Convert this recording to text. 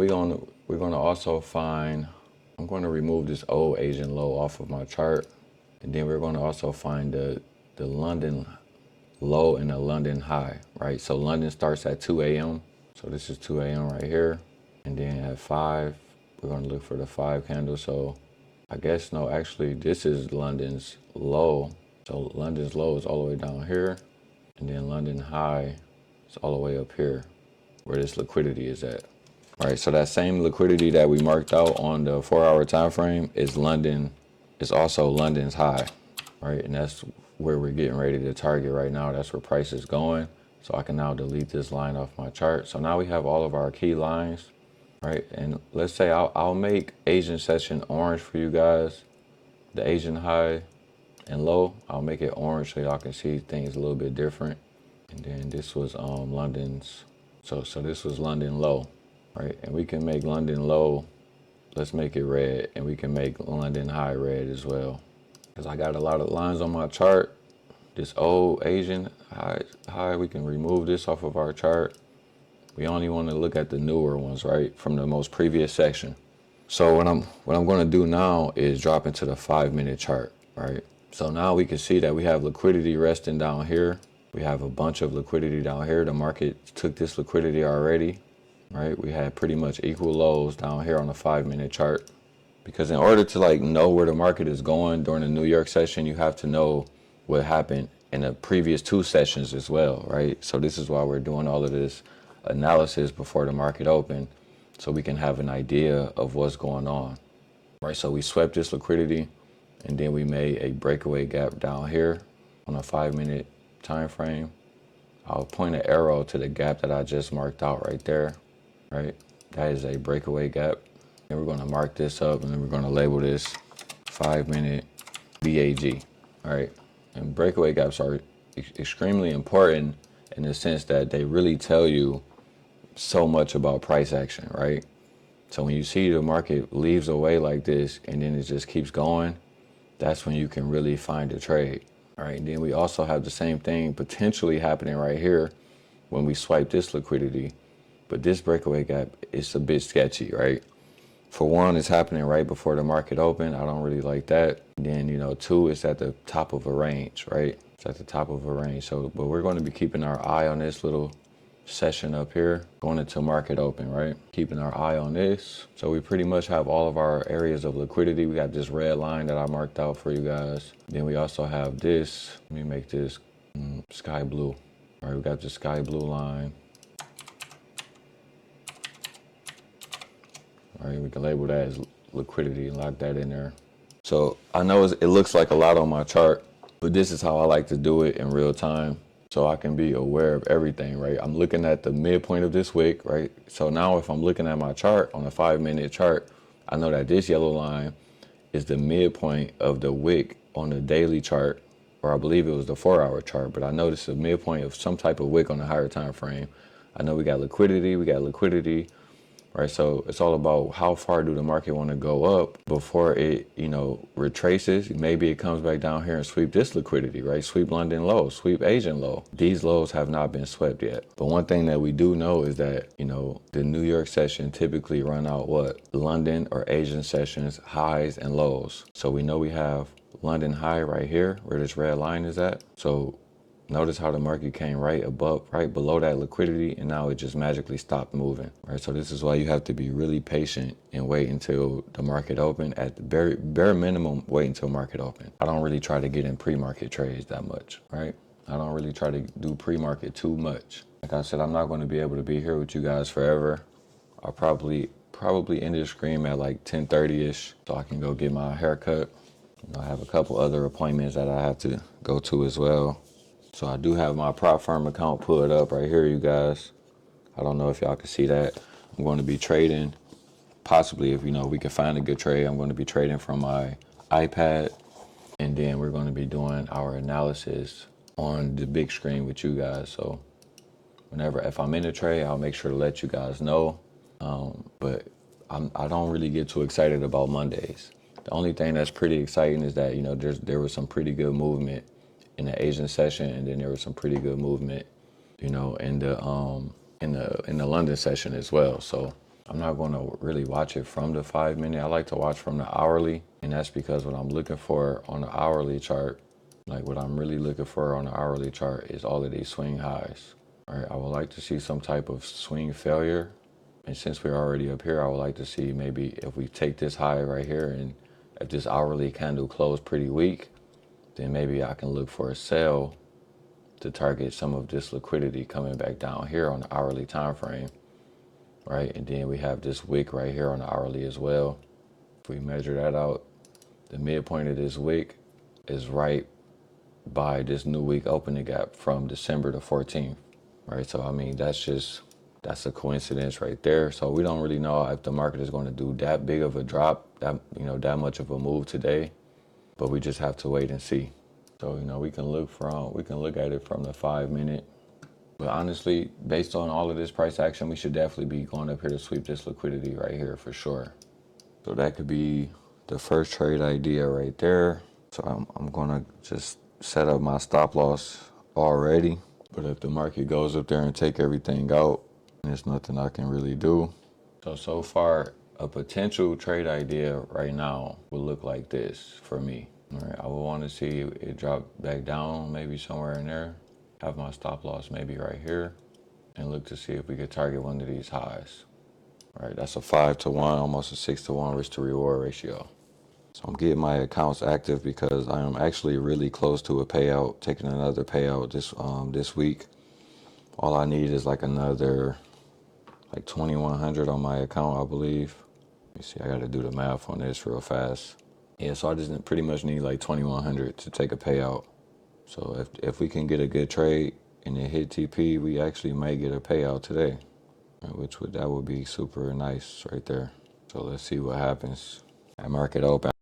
we're gonna also find, I'm going to remove this old Asian low off of my chart, and then we're going to also find the London low and the London high, right? So London starts at 2 a.m. So this is 2 a.m. right here, and then at 5, we're going to look for the 5 candle. So I guess no, actually this is London's low. So London's low is all the way down here, and then London high is all the way up here, where this liquidity is at. All right, so that same liquidity that we marked out on the 4-hour time frame is also London's high, right? And that's where we're getting ready to target right now. That's where price is going. So I can now delete this line off my chart. So now we have all of our key lines, right? And let's say I'll make Asian session orange for you guys, the Asian high and low. I'll make it orange so y'all can see things a little bit different. And then this was London's, so this was London low. Right, and we can make London low, let's make it red, and we can make London high red as well. Because I got a lot of lines on my chart. This old Asian high, we can remove this off of our chart. We only want to look at the newer ones, right, from the most previous section. So what I'm going to do now is drop into the 5-minute chart, right? So now we can see that we have liquidity resting down here. We have a bunch of liquidity down here. The market took this liquidity already. Right, we had pretty much equal lows down here on the 5-minute chart, because in order to know where the market is going during the New York session, you have to know what happened in the previous 2 sessions as well, right? So this is why we're doing all of this analysis before the market open, so we can have an idea of what's going on, right? So we swept this liquidity, and then we made a breakaway gap down here on a 5-minute time frame. I'll point an arrow to the gap that I just marked out right there. Right, that is a breakaway gap, and we're going to mark this up, and then we're going to label this 5-minute BAG. All right, and breakaway gaps are extremely important in the sense that they really tell you so much about price action, right? So when you see the market leaves away like this and then it just keeps going, that's when you can really find a trade. All right, and then we also have the same thing potentially happening right here when we swipe this liquidity. But this breakaway gap is a bit sketchy, right? For one, it's happening right before the market open. I don't really like that. And then, 2, it's at the top of a range, right? It's at the top of a range. So, but we're going to be keeping our eye on this little session up here, going into market open, right? Keeping our eye on this. So we pretty much have all of our areas of liquidity. We got this red line that I marked out for you guys. Then we also have this. Let me make this sky blue. All right, we got the sky blue line. All right, we can label that as liquidity and lock that in there. So I know it looks like a lot on my chart, but this is how I like to do it in real time, so I can be aware of everything, right? I'm looking at the midpoint of this wick, right? So now if I'm looking at my chart on a 5-minute chart, I know that this yellow line is the midpoint of the wick on the daily chart, or I believe it was the 4-hour chart, but I know this is a midpoint of some type of wick on a higher time frame. I know we got liquidity, right? So it's all about how far do the market want to go up before it, retraces. Maybe it comes back down here and sweep this liquidity, right? Sweep London low, sweep Asian low. These lows have not been swept yet. But one thing that we do know is that, the New York session typically run out London or Asian sessions, highs and lows. So we know we have London high right here where this red line is at. So notice how the market came right below that liquidity, and now it just magically stopped moving, right? So this is why you have to be really patient and wait until the market open. At the bare minimum, wait until market open. I don't really try to get in pre-market trades that much, right? I don't really try to do pre-market too much. Like I said, I'm not going to be able to be here with you guys forever. I'll probably end the stream at 10:30ish, so I can go get my haircut. I have a couple other appointments that I have to go to as well. So I do have my prop firm account pulled up right here, you guys. I don't know if y'all can see that. I'm going to be trading, possibly if we can find a good trade, I'm going to be trading from my iPad. And then we're going to be doing our analysis on the big screen with you guys. So if I'm in a trade, I'll make sure to let you guys know. But I don't really get too excited about Mondays. The only thing that's pretty exciting is that, there was some pretty good movement in the Asian session, and then there was some pretty good movement, in the London session as well. So I'm not going to really watch it from the 5-minute. I like to watch from the hourly, and that's because what I'm looking for on the hourly chart, like what I'm really looking for on the hourly chart is all of these swing highs. All right, I would like to see some type of swing failure. And since we're already up here, I would like to see maybe if we take this high right here, and if this hourly candle closed pretty weak, then maybe I can look for a sell to target some of this liquidity coming back down here on the hourly time frame, right? And then we have this wick right here on the hourly as well. If we measure that out, the midpoint of this wick is right by this new week opening gap from December the 14th, right? So I mean, that's a coincidence right there. So we don't really know if the market is going to do that big of a drop, that much of a move today, but we just have to wait and see. So we can look at it from the 5-minute. But honestly, based on all of this price action, we should definitely be going up here to sweep this liquidity right here for sure. So that could be the first trade idea right there. So I'm gonna just set up my stop loss already. But if the market goes up there and take everything out, there's nothing I can really do. So far, a potential trade idea right now would look like this for me. All right, I would want to see it drop back down, maybe somewhere in there. Have my stop loss maybe right here, and look to see if we could target one of these highs. All right, that's a 5-to-1, almost a 6-to-1 risk to reward ratio. So I'm getting my accounts active because I am actually really close to a payout, taking another payout this week. All I need is like another like 2,100 on my account, I believe. Let me see, I got to do the math on this real fast. Yeah, so I just pretty much need like 2,100 to take a payout. So if we can get a good trade and it hit TP, we actually might get a payout today, that would be super nice right there. So let's see what happens at market open.